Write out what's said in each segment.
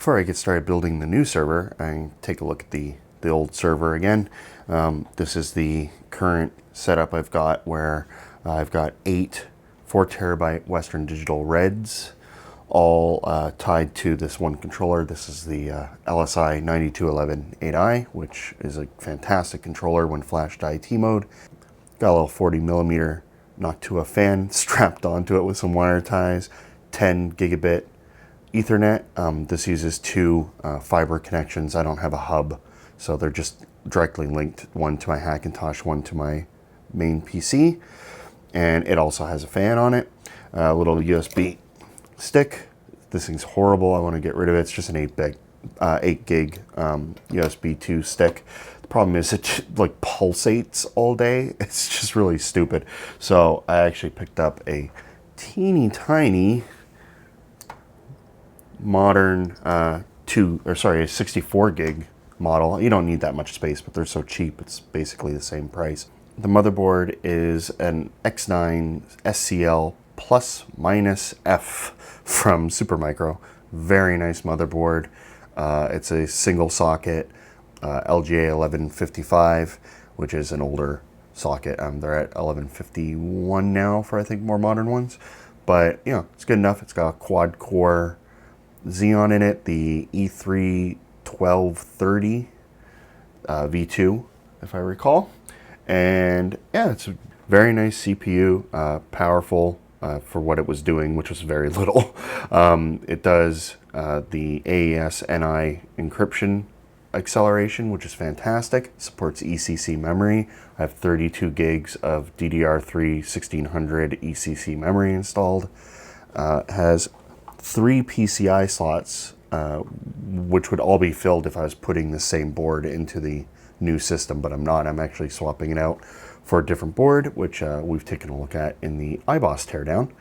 Before I get started building the new server, I take a look at the old server again. This is the current setup I've got, where I've got 8 4TB Western Digital Reds, all tied to this one controller. This is the LSI 9211-8i, which is a fantastic controller when flashed to IT mode. Got a little 40mm Noctua fan strapped onto it with some wire ties, 10 gigabit Ethernet. This uses 2 fiber connections. I don't have a hub, so they're just directly linked, one to my Hackintosh, one to my main PC. And it also has a fan on it. A little USB stick. This thing's horrible. I want to get rid of it. It's just an 8 gig USB 2 stick. The problem is it like pulsates all day. It's just really stupid. So I actually picked up a teeny tiny modern a 64 gig model. You don't need that much space, but they're so cheap, it's basically the same price. The motherboard is an X9 SCL plus minus F from Supermicro. Very nice motherboard. It's a single socket LGA 1155, which is an older socket. They're at 1151 now for, I think, more modern ones, but you know, it's good enough. It's got a quad core Xeon in it, the E3 1230 V2, if I recall. And yeah, it's a very nice CPU, powerful for what it was doing, which was very little. It does the AES NI encryption acceleration, which is fantastic. It supports ECC memory. I have 32 gigs of DDR3 1600 ECC memory installed. Has 3 PCI slots, which would all be filled if I was putting the same board into the new system, but I'm not. I'm actually swapping it out for a different board, which we've taken a look at in the iBoss teardown.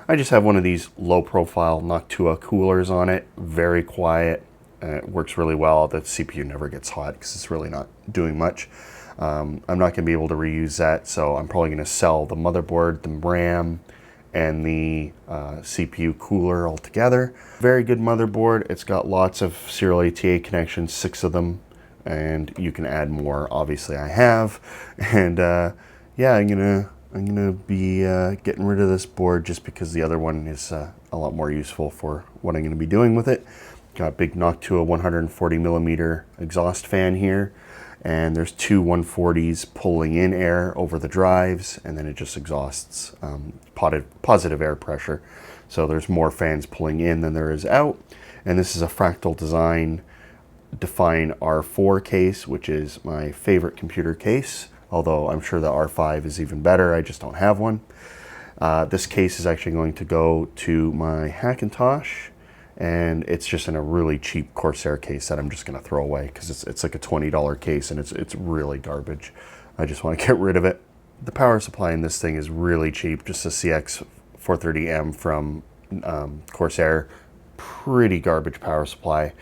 I just have one of these low profile Noctua coolers on it, very quiet. It works really well. The CPU never gets hot because it's really not doing much. I'm not going to be able to reuse that, so I'm probably going to sell the motherboard, the RAM, and the CPU cooler altogether. Very good motherboard. It's got lots of serial ATA connections, 6 of them, and you can add more. Obviously, I have, and yeah, I'm gonna be getting rid of this board just because the other one is a lot more useful for what I'm going to be doing with it. Got a big Noctua 140mm exhaust fan here, and there's 2 140s pulling in air over the drives, and then it just exhausts positive air pressure. So there's more fans pulling in than there is out. And this is a Fractal Design Define R4 case, which is my favorite computer case, although I'm sure the R5 is even better. I just don't have one. This case is actually going to go to my Hackintosh, and it's just in a really cheap Corsair case that I'm just going to throw away because it's like a $20 case, and it's really garbage. I just want to get rid of it. The power supply in this thing is really cheap, just a CX430M from Corsair. Pretty garbage power supply,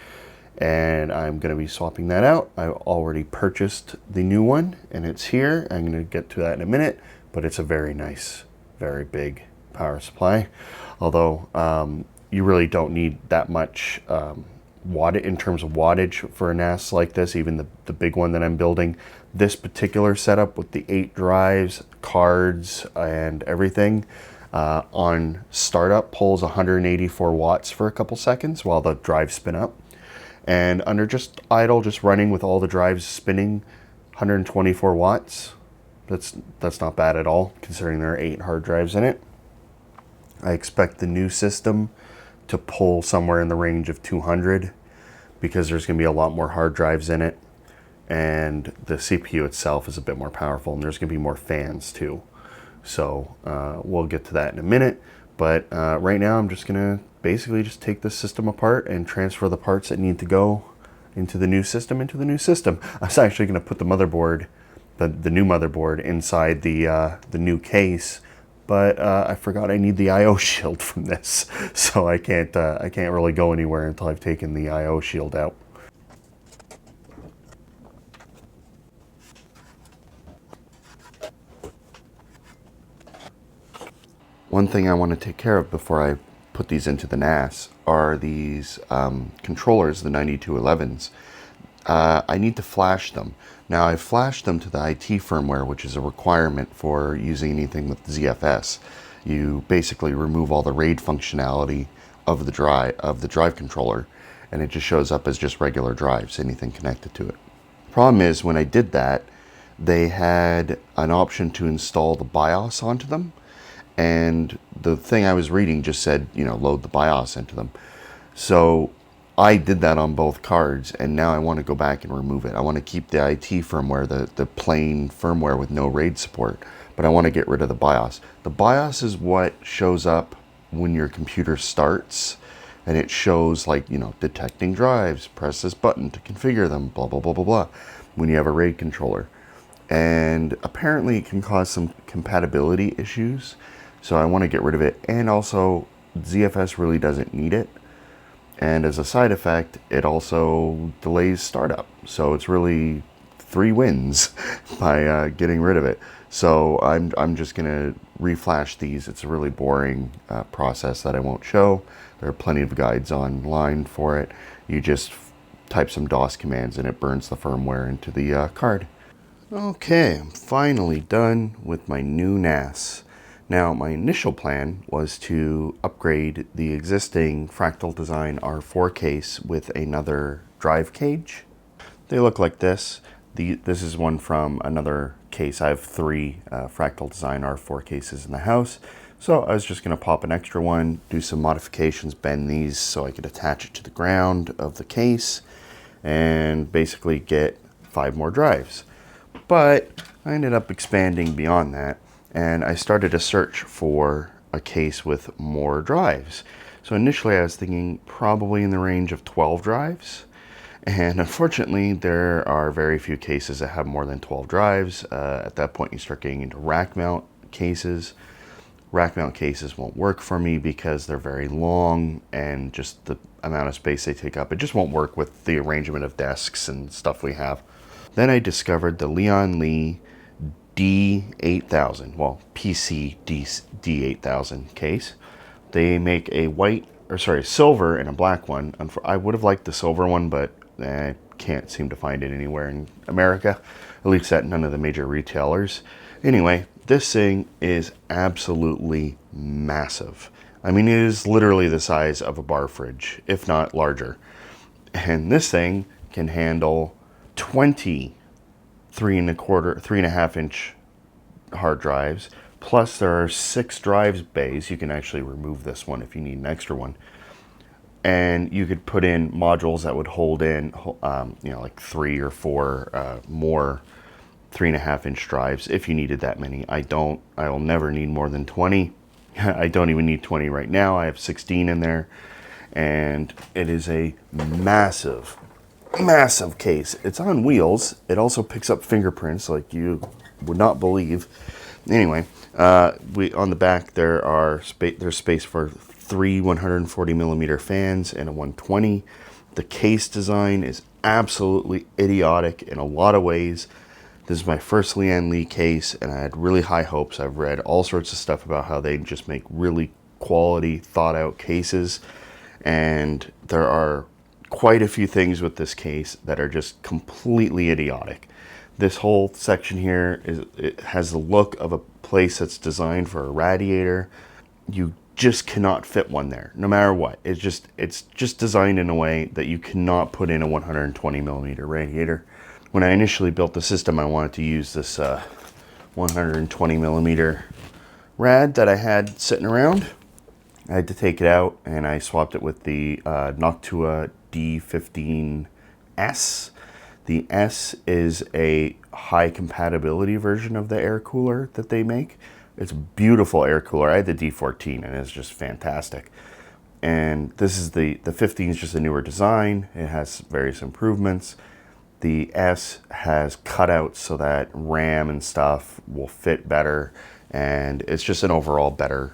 and I'm going to be swapping that out. I already purchased the new one, and it's here. I'm going to get to that in a minute, but it's a very nice, very big power supply. Although you really don't need that much wattage in terms of wattage for a NAS like this, even the big one that I'm building. This particular setup with the 8 drives, cards, and everything on startup pulls 184 watts for a couple seconds while the drives spin up. And under just idle, just running with all the drives spinning, 124 watts. That's not bad at all, considering there are 8 hard drives in it. I expect the new system to pull somewhere in the range of 200 because there's going to be a lot more hard drives in it, and the CPU itself is a bit more powerful, and there's going to be more fans too. So we'll get to that in a minute, but right now I'm just going to basically just take this system apart and transfer the parts that need to go into the new system I was actually going to put the motherboard, the new motherboard, inside the new case, but I forgot I need the I/O shield from this, so I can't really go anywhere until I've taken the I/O shield out. One thing I want to take care of before I put these into the NAS are these controllers, the 9211s. I need to flash them. Now I've flashed them to the IT firmware, which is a requirement for using anything with ZFS. You basically remove all the RAID functionality of the drive controller, and it just shows up as just regular drives, anything connected to it. Problem is, when I did that, they had an option to install the BIOS onto them, and the thing I was reading just said, you know, load the BIOS into them. So I did that on both cards, and now I want to go back and remove it. I want to keep the IT firmware, the plain firmware with no RAID support, but I want to get rid of the BIOS. The BIOS is what shows up when your computer starts, and it shows, like, you know, detecting drives, press this button to configure them, blah, blah, blah, blah, blah, when you have a RAID controller. And apparently it can cause some compatibility issues, so I want to get rid of it. And also, ZFS really doesn't need it. And as a side effect, it also delays startup. So it's really 3 wins by getting rid of it. So I'm just going to reflash these. It's a really boring process that I won't show. There are plenty of guides online for it. You just type some DOS commands and it burns the firmware into the card. Okay, I'm finally done with my new NAS. Now, my initial plan was to upgrade the existing Fractal Design R4 case with another drive cage. They look like this. This is one from another case. I have 3 Fractal Design R4 cases in the house. So I was just going to pop an extra one, do some modifications, bend these so I could attach it to the ground of the case, and basically get 5 more drives. But I ended up expanding beyond that, and I started a search for a case with more drives. So initially I was thinking probably in the range of 12 drives. And unfortunately, there are very few cases that have more than 12 drives. At that point, you start getting into rack mount cases. Rack mount cases won't work for me because they're very long, and just the amount of space they take up, it just won't work with the arrangement of desks and stuff we have. Then I discovered the Lian D8000, well, PC D8000 case. They make a silver and a black one. I would have liked the silver one, but I can't seem to find it anywhere in America, at least at none of the major retailers. Anyway, this thing is absolutely massive. I mean, it is literally the size of a bar fridge, if not larger. And this thing can handle 20 3.25 inch hard drives. Plus there are 6 drives bays. You can actually remove this one if you need an extra one. And you could put in modules that would hold in, you know, like 3 or 4 more 3.5 inch drives if you needed that many. I will never need more than 20. I don't even need 20 right now. I have 16 in there, and it is a massive case. It's on wheels. It also picks up fingerprints like you would not believe. Anyway, on the back there's space for 3 140 millimeter fans and a 120. The case design is absolutely idiotic in a lot of ways. This is my first Lian Li case, and I had really high hopes. I've read all sorts of stuff about how they just make really quality, thought-out cases, and there are quite a few things with this case that are just completely idiotic. This whole section here it has the look of a place that's designed for a radiator. You just cannot fit one there, no matter what. It's just designed in a way that you cannot put in a 120 millimeter radiator. When I initially built the system, I wanted to use this 120 millimeter rad that I had sitting around. I had to take it out, and I swapped it with the Noctua D15S. The S is a high compatibility version of the air cooler that they make. It's a beautiful air cooler. I had the D14, and it's just fantastic. And this is the 15 is just a newer design. It has various improvements. The S has cutouts so that RAM and stuff will fit better, and it's just an overall better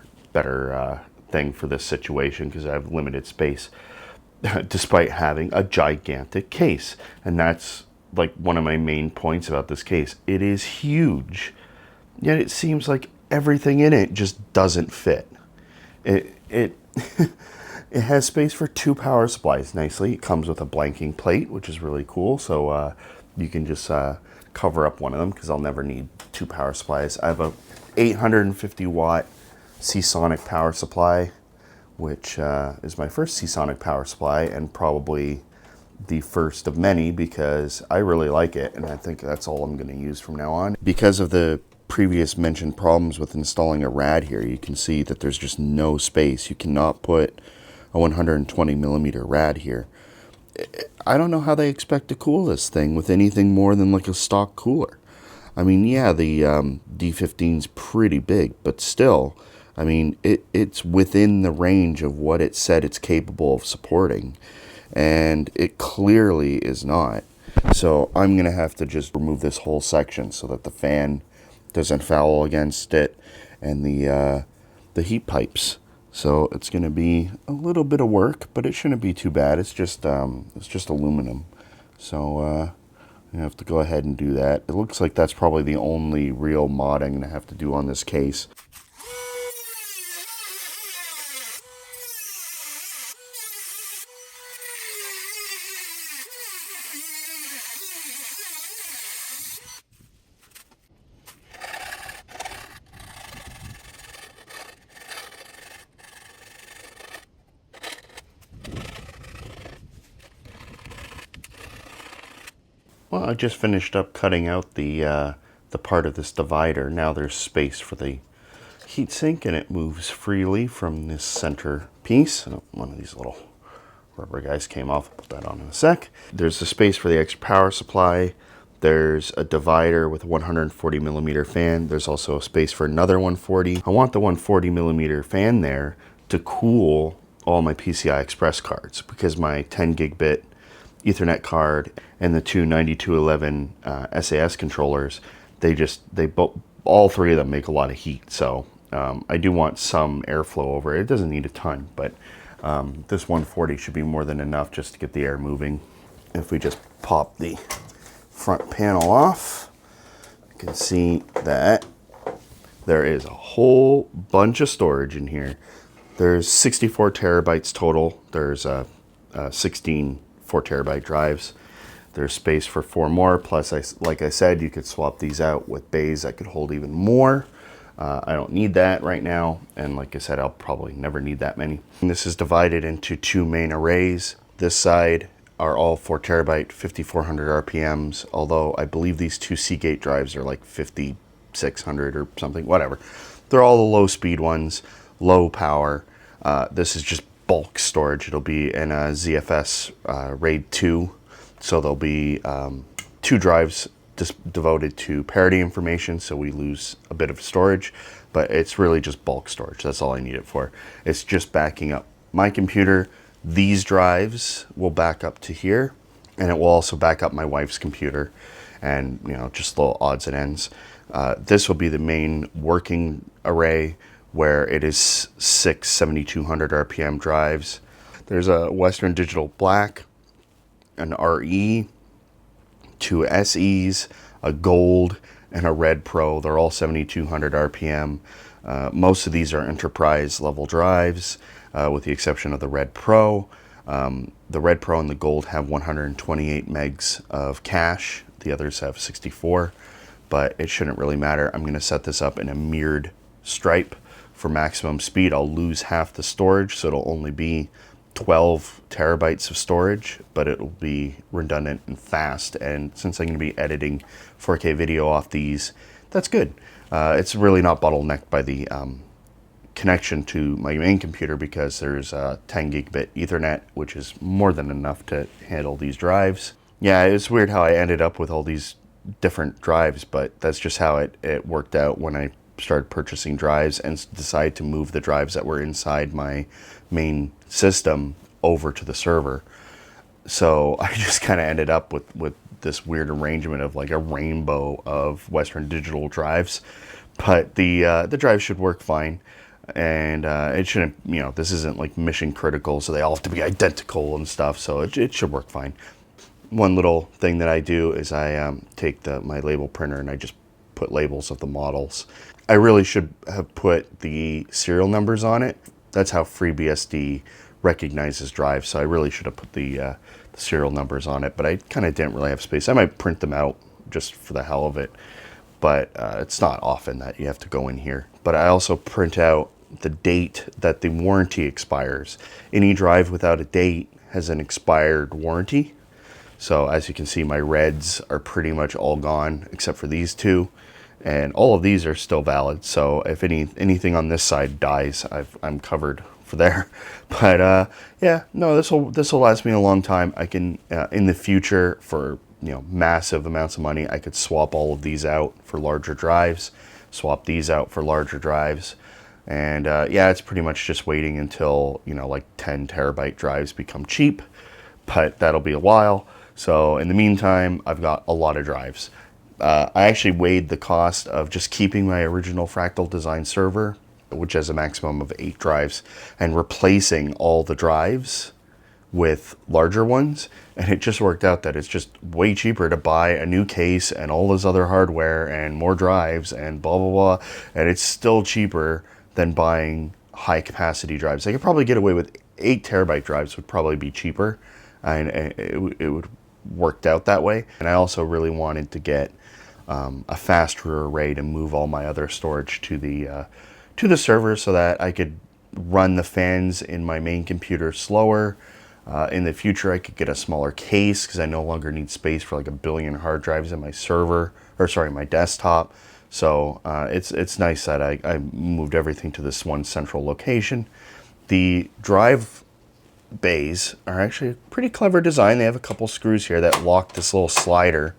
thing for this situation because I have limited space despite having a gigantic case. And that's like one of my main points about this case. It is huge, yet it seems like everything in it just doesn't fit. It It has space for 2 power supplies nicely. It comes with a blanking plate, which is really cool. So you can just cover up one of them because I'll never need 2 power supplies. I have a 850 watt Seasonic power supply, which is my first Seasonic power supply and probably the first of many because I really like it, and I think that's all I'm going to use from now on. Because of the previous mentioned problems with installing a RAD here, you can see that there's just no space. You cannot put a 120 millimeter RAD here. I don't know how they expect to cool this thing with anything more than like a stock cooler. I mean, yeah, the D15's pretty big, but still, I mean, it's within the range of what it said it's capable of supporting, and it clearly is not. So I'm going to have to just remove this whole section so that the fan doesn't foul against it and the heat pipes. So it's going to be a little bit of work, but it shouldn't be too bad. It's just aluminum. So I have to go ahead and do that. It looks like that's probably the only real mod I'm going to have to do on this case. Well, I just finished up cutting out the part of this divider. Now there's space for the heatsink, and it moves freely from this center piece. Oh, one of these little rubber guys came off. I'll put that on in a sec. There's the space for the extra power supply. There's a divider with a 140 millimeter fan. There's also a space for another 140. I want the 140 millimeter fan there to cool all my PCI Express cards because my 10 gigabit Ethernet card and the two 9211 SAS controllers, all three of them make a lot of heat. So I do want some airflow over it. It doesn't need a ton, but this 140 should be more than enough just to get the air moving. If we just pop the front panel off, you can see that there is a whole bunch of storage in here. There's 64 terabytes total. There's 16 4 terabyte drives. There's space for 4 more. Plus, like I said, you could swap these out with bays that could hold even more. I don't need that right now. And like I said, I'll probably never need that many. And this is divided into 2 main arrays. This side are all 4 terabyte, 5400 RPMs. Although I believe these 2 Seagate drives are like 5600 or something, whatever. They're all the low speed ones, low power. This is just bulk storage. It'll be in a ZFS RAID 2, so there'll be 2 drives just devoted to parity information, so we lose a bit of storage, but it's really just bulk storage. That's all I need it for. It's just backing up my computer. These drives will back up to here, and it will also back up my wife's computer, and just little odds and ends. This will be the main working array, where it is 6 7200 RPM drives. There's a Western Digital Black, an RE, 2 SEs, a Gold, and a Red Pro. They're all 7200 RPM. Most of these are enterprise level drives, with the exception of the Red Pro. The Red Pro and the Gold have 128 megs of cache. The others have 64, but it shouldn't really matter. I'm going to set this up in a mirrored stripe. For maximum speed, I'll lose half the storage, so it'll only be 12 terabytes of storage, but it'll be redundant and fast. And since I'm going to be editing 4K video off these, that's good. It's really not bottlenecked by the connection to my main computer because there's a 10 gigabit Ethernet, which is more than enough to handle these drives. Yeah, it's weird how I ended up with all these different drives, but that's just how it worked out when I started purchasing drives and decided to move the drives that were inside my main system over to the server. So I just kind of ended up with this weird arrangement of like a rainbow of Western Digital drives, but the drive should work fine, and it shouldn't, this isn't like mission critical, so they all have to be identical and stuff, so it should work fine. One little thing that I do is I take my label printer and I just put labels of the models. I really should have put the serial numbers on it that's how FreeBSD recognizes drives. So I really should have put the serial numbers on it, but I kind of didn't really have space. I might print them out just for the hell of it, but it's not often that you have to go in here. But I also print out the date that the warranty expires. Any drive without a date has an expired warranty. So as you can see, my reds are pretty much all gone except for these two, and all of these are still valid. So if anything on this side dies, I'm covered for there. But yeah, no, this will last me a long time. I can in the future, for massive amounts of money, I could swap all of these out for larger drives, swap these out for larger drives. And yeah, it's pretty much just waiting until like 10 terabyte drives become cheap, but that'll be a while. So in the meantime, I've got a lot of drives. I actually weighed the cost of just keeping my original Fractal Design server, which has a maximum of 8 drives, and replacing all the drives with larger ones. And it just worked out that it's just way cheaper to buy a new case and all this other hardware and more drives and blah, blah, blah. And it's still cheaper than buying high capacity drives. I could probably get away with 8 terabyte drives would probably be cheaper, and it would worked out that way. And I also really wanted to get a faster array to move all my other storage to the server so that I could run the fans in my main computer slower. In the future, I could get a smaller case because I no longer need space for like 1 billion hard drives in my server, or sorry, my desktop. So it's nice that I moved everything to this one central location. The drive bays are actually a pretty clever design. They have a couple screws here that lock this little slider,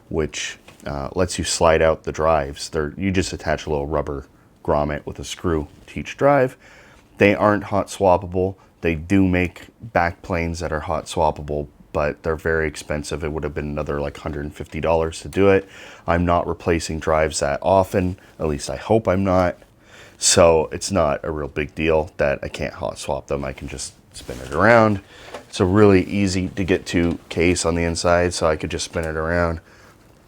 which lets you slide out the drives. You just attach a little rubber grommet with a screw to each drive. They aren't hot swappable. They do make backplanes that are hot swappable, but they're very expensive. It would have been another like $150 to do it. I'm not replacing drives that often, at least I hope I'm not. So it's not a real big deal that I can't hot swap them. I can just spin it around. It's a really easy to get to case on the inside, so I could just spin it around,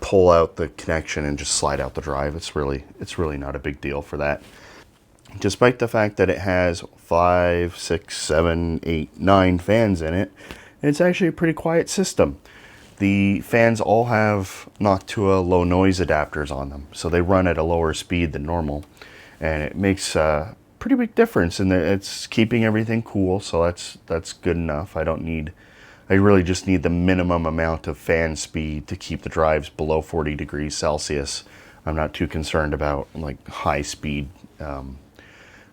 pull out the connection, and just slide out the drive. It's really not a big deal for that. Despite the fact that it has 5, 6, 7, 8, 9 fans in it, it's actually a pretty quiet system. The fans all have Noctua low noise adapters on them, so they run at a lower speed than normal, and it makes a pretty big difference. And it's keeping everything cool, so that's good enough. I really just need the minimum amount of fan speed to keep the drives below 40 degrees Celsius. I'm not too concerned about like high speed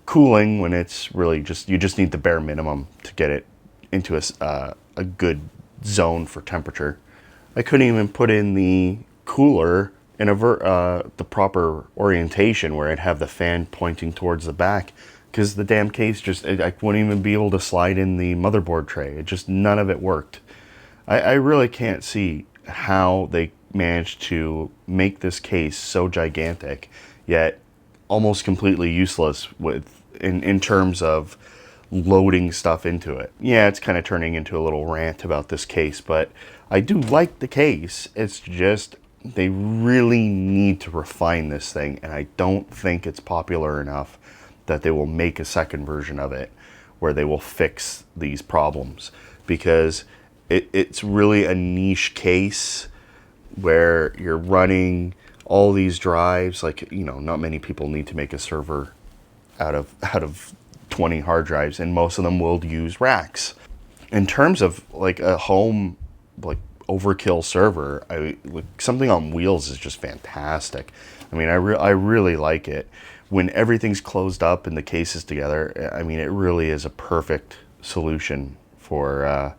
cooling when it's really you just need the bare minimum to get it into a good zone for temperature. I couldn't even put in the cooler in the proper orientation where I'd have the fan pointing towards the back, because the damn case I wouldn't even be able to slide in the motherboard tray. None of it worked. I really can't see how they managed to make this case so gigantic, yet almost completely useless in terms of loading stuff into it. Yeah, it's kind of turning into a little rant about this case, but I do like the case. It's just they really need to refine this thing, and I don't think it's popular enough that they will make a second version of it where they will fix these problems, because it's really a niche case where you're running all these drives. Like, not many people need to make a server out of 20 hard drives, and most of them will use racks. In terms of like a home like overkill server, something on wheels is just fantastic. I mean, I really like it when everything's closed up and the case is together. I mean, it really is a perfect solution for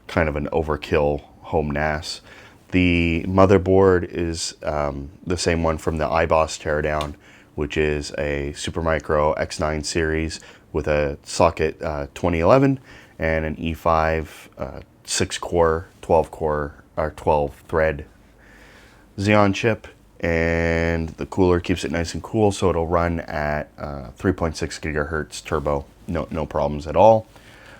kind of an overkill home NAS. The motherboard is the same one from the iBoss teardown, which is a Supermicro X9 series with a socket 2011 and an E5 6-core, 12-core, or 12-thread Xeon chip. And the cooler keeps it nice and cool, so it'll run at 3.6 gigahertz turbo, no problems at all.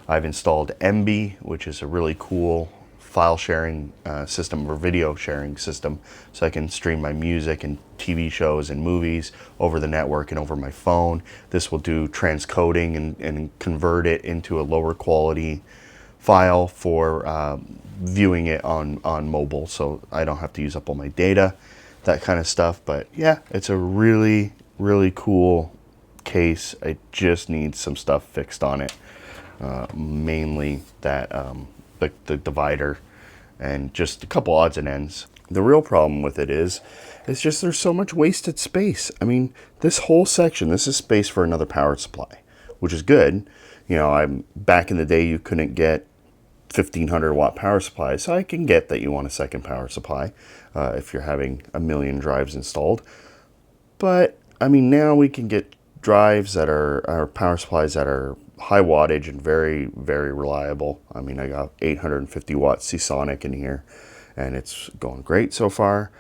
I've installed MB, which is a really cool file sharing system or video sharing system, so I can stream my music and TV shows and movies over the network and over my phone. This will do transcoding and convert it into a lower quality file for viewing it on mobile, so I don't have to use up all my data, that kind of stuff. But yeah, it's a really, really cool case. I just need some stuff fixed on it, mainly that the divider and just a couple odds and ends. The real problem with it is just there's so much wasted space. I mean, this whole section, this is space for another power supply, which is good. You know, I'm back in the day you couldn't get 1500 watt power supplies, so I can get that you want a second power supply if you're having a million drives installed. But I mean, now we can get drives that are power supplies that are high wattage and very, very reliable. I mean, I got 850 watt Seasonic in here and it's going great so far,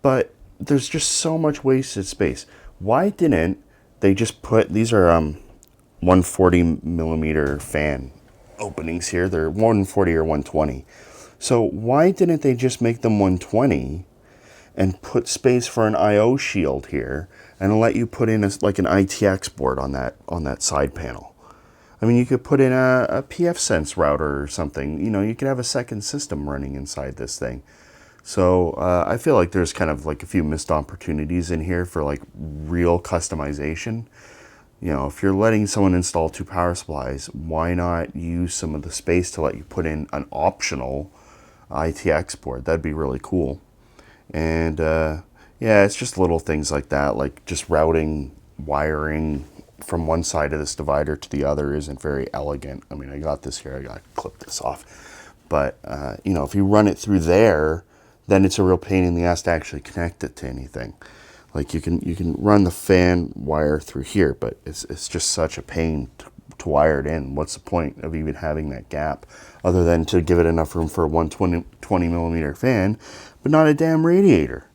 but there's just so much wasted space. Why didn't they just put, these are 140 millimeter fan openings here. They're 140 or 120. So why didn't they just make them 120 and put space for an IO shield here and let you put in like an ITX board on that side panel? I mean, you could put in a PFSense router or something. You know, you could have a second system running inside this thing. So I feel like there's kind of like a few missed opportunities in here for like real customization. You know, if you're letting someone install 2 power supplies, why not use some of the space to let you put in an optional ITX board? That'd be really cool. And yeah, it's just little things like that, like just routing, wiring from one side of this divider to the other isn't very elegant. I mean, I got this here, I got to clip this off. But, you know, if you run it through there, then it's a real pain in the ass to actually connect it to anything. Like you can run the fan wire through here, but it's just such a pain to wire it in. What's the point of even having that gap other than to give it enough room for a 120 millimeter fan, but not a damn radiator?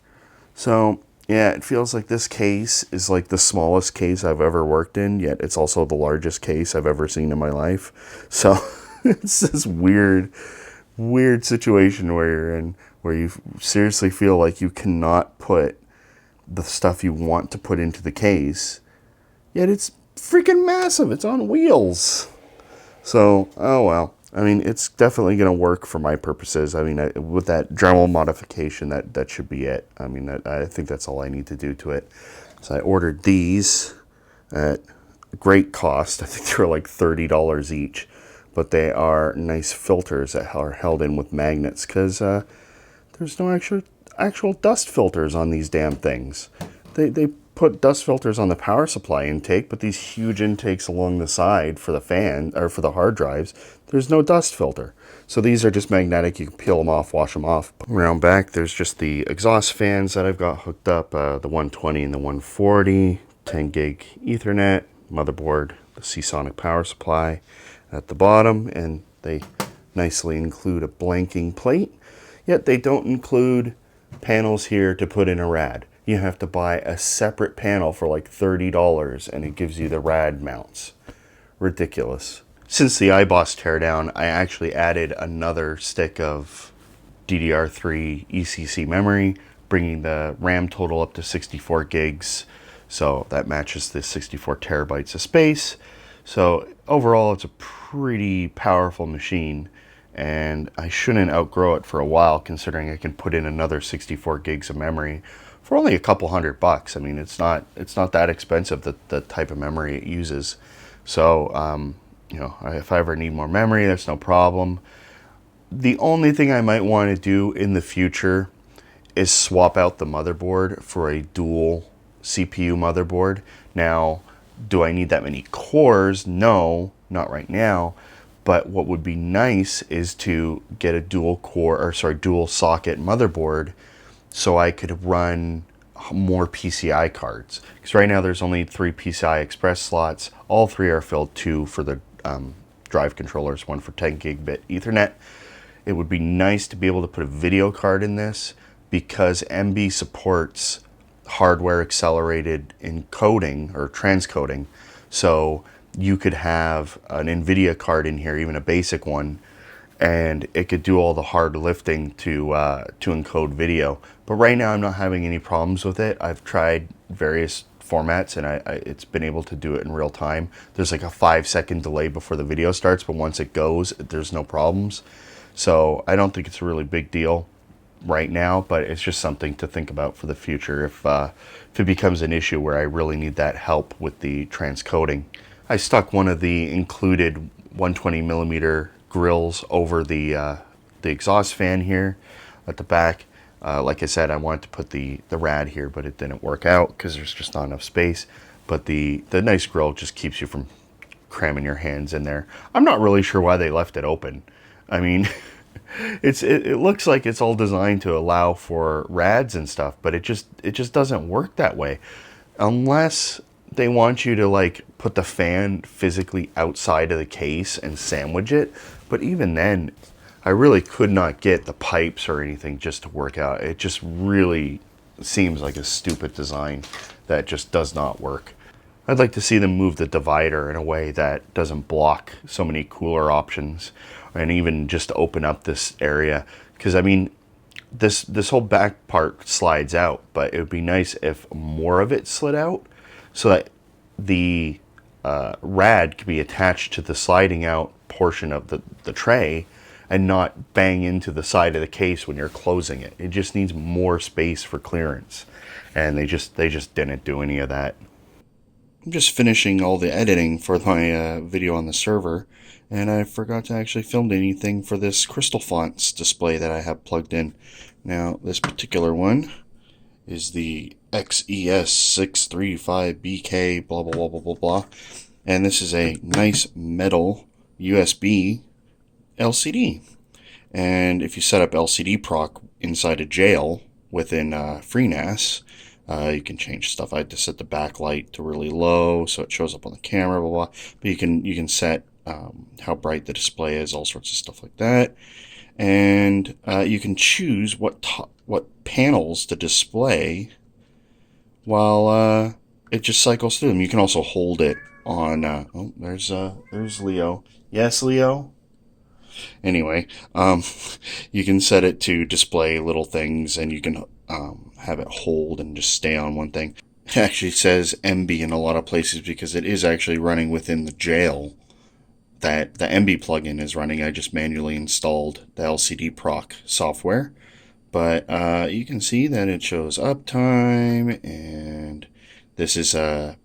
So yeah, it feels like this case is like the smallest case I've ever worked in, yet it's also the largest case I've ever seen in my life. So it's this weird situation where you're in, where you seriously feel like you cannot put the stuff you want to put into the case, yet it's freaking massive. It's on wheels. So, oh well. I mean, it's definitely going to work for my purposes. I mean, with that Dremel modification, that should be it. I mean, I think that's all I need to do to it. So I ordered these at great cost. I think they were like $30 each. But they are nice filters that are held in with magnets, because there's no actual dust filters on these damn things. They put dust filters on the power supply intake, but these huge intakes along the side for the fan, or for the hard drives, there's no dust filter. So these are just magnetic. You can peel them off, wash them off. Around back, there's just the exhaust fans that I've got hooked up, the 120 and the 140, 10 gig Ethernet, motherboard, the Seasonic power supply at the bottom, and they nicely include a blanking plate, yet they don't include panels here to put in a rad. You have to buy a separate panel for like $30 and it gives you the rad mounts. Ridiculous. Since the iBoss teardown, I actually added another stick of DDR3 ECC memory, bringing the RAM total up to 64 gigs. So that matches the 64 terabytes of space. So overall, it's a pretty powerful machine, and I shouldn't outgrow it for a while, considering I can put in another 64 gigs of memory for only a couple $100. I mean, it's not that expensive, the type of memory it uses. So, you know, if I ever need more memory, that's no problem. The only thing I might want to do in the future is swap out the motherboard for a dual CPU motherboard. Now, do I need that many cores? No, not right now. But what would be nice is to get a dual socket motherboard so I could run more PCI cards. Because right now there's only 3 PCI Express slots. All 3 are filled, 2 for the drive controllers, 1 for 10 gigabit Ethernet. It would be nice to be able to put a video card in this, because MB supports hardware accelerated encoding or transcoding. So you could have an NVIDIA card in here, even a basic one, and it could do all the hard lifting to encode video. But right now I'm not having any problems with it. I've tried various formats, and it's been able to do it in real time. There's like a 5-second delay before the video starts, but once it goes, there's no problems. So I don't think it's a really big deal right now, but it's just something to think about for the future if it becomes an issue where I really need that help with the transcoding. I stuck one of the included 120 millimeter grills over the exhaust fan here at the back. Like I said, I wanted to put the rad here, but it didn't work out because there's just not enough space. But the nice grill just keeps you from cramming your hands in there. I'm not really sure why they left it open. I mean, it looks like it's all designed to allow for rads and stuff, but it just doesn't work that way, unless they want you to like put the fan physically outside of the case and sandwich it. But even then, I really could not get the pipes or anything just to work out. It just really seems like a stupid design that just does not work. I'd like to see them move the divider in a way that doesn't block so many cooler options, and even just open up this area. Because I mean, this whole back part slides out, but it would be nice if more of it slid out so that the rad could be attached to the sliding out portion of the tray and not bang into the side of the case when you're closing it. It just needs more space for clearance, and they just didn't do any of that. I'm just finishing all the editing for my video on the server, and I forgot to actually film anything for this CrystalFontz display that I have plugged in. Now, this particular one is the XES635BK blah blah blah blah blah blah, and this is a nice metal USB LCD. And if you set up LCD proc inside a jail within FreeNAS, you can change stuff. I had to set the backlight to really low so it shows up on the camera, blah blah. But you can set how bright the display is, all sorts of stuff like that. And you can choose what panels to display while it just cycles through them. You can also hold it on. Oh, there's Leo. Yes, Leo. Anyway, you can set it to display little things, and you can have it hold and just stay on one thing. It actually says MB in a lot of places because it is actually running within the jail that the MB plugin is running. I just manually installed the LCD proc software, but you can see that it shows uptime, and this is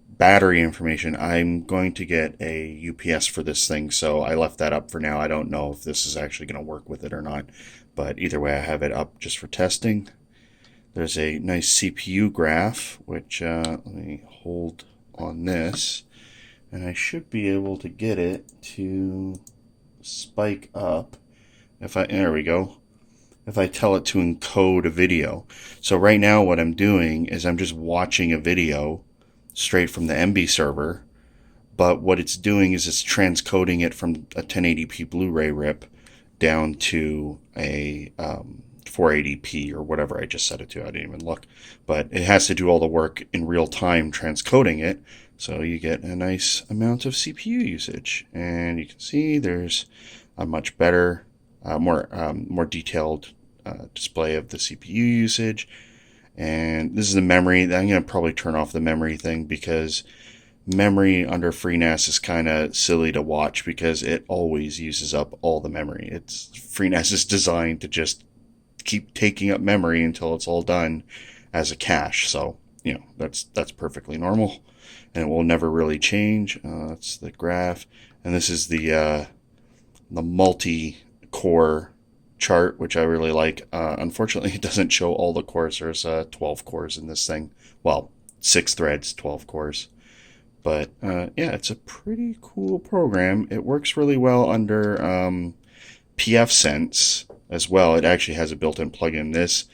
battery information. I'm going to get a UPS for this thing, so I left that up for now. I don't know if this is actually going to work with it or not, but either way, I have it up just for testing. There's a nice CPU graph, which let me hold on this, and I should be able to get it to spike up. There we go. If I tell it to encode a video. So right now what I'm doing is I'm just watching a video straight from the MB server, but what it's doing is it's transcoding it from a 1080p Blu-ray rip down to a 480p or whatever I just set it to. I didn't even look, but it has to do all the work in real time transcoding it, so you get a nice amount of CPU usage. And you can see there's a much better, more detailed display of the CPU usage. And this is the memory. I'm going to probably turn off the memory thing because memory under FreeNAS is kind of silly to watch because it always uses up all the memory. FreeNAS is designed to just keep taking up memory until it's all done as a cache. So, you know, that's perfectly normal, and it will never really change. That's the graph, and this is the multi-core chart, which I really like. Unfortunately, it doesn't show all the cores. There's 12 cores in this thing. Well, 6 threads, 12 cores. But yeah, it's a pretty cool program. It works really well under pfSense as well. It actually has a built-in plugin. This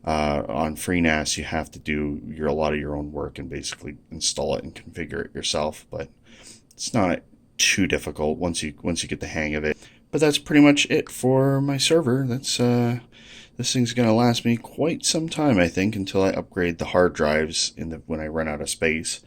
on FreeNAS, you have to do a lot of your own work and basically install it and configure it yourself. But it's not too difficult once you get the hang of it. But that's pretty much it for my server. This thing's gonna last me quite some time, I think, until I upgrade the hard drives when I run out of space.